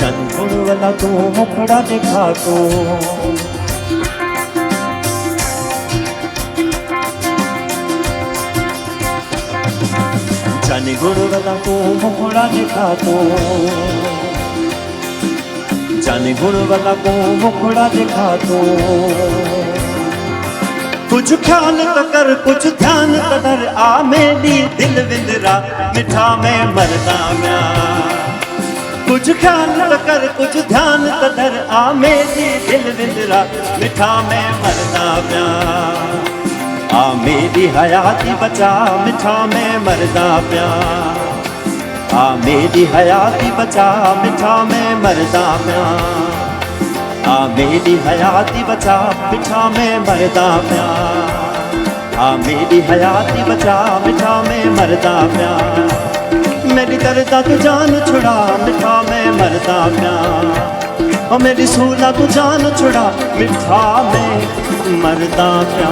जन गुण वाला तू मुखड़ा दिखा तू, जन गुण वाला तू मुखड़ा दिखा तू, जन गुण वाला तू मुखड़ा दिखा तू। कुछ ख्याल तो कर कुछ ध्यान तो कर, आ मेरी दिल विंदरा मिठा में मरदा म्या। कुछ ख्याल तो कर कुछ ध्यान तो कर, आ मेरी दिल विंदरा मिठा में मरदा म्या। आ मेरी हयाती बचा मिठा में मरदा प्या, आ मेरी हयाती बचा मिठा में मरदा प्या, आ मेरी हयाती बचा मिठा में मरदा प्या, आ मेरी हयाती बचा मिठा में मरदा प्या। मेरी दर्दा तू जान छुड़ा मिठा में मरदा प्या, ओ मेरी सूला तू जान छुड़ा मिठा में मरदा प्या।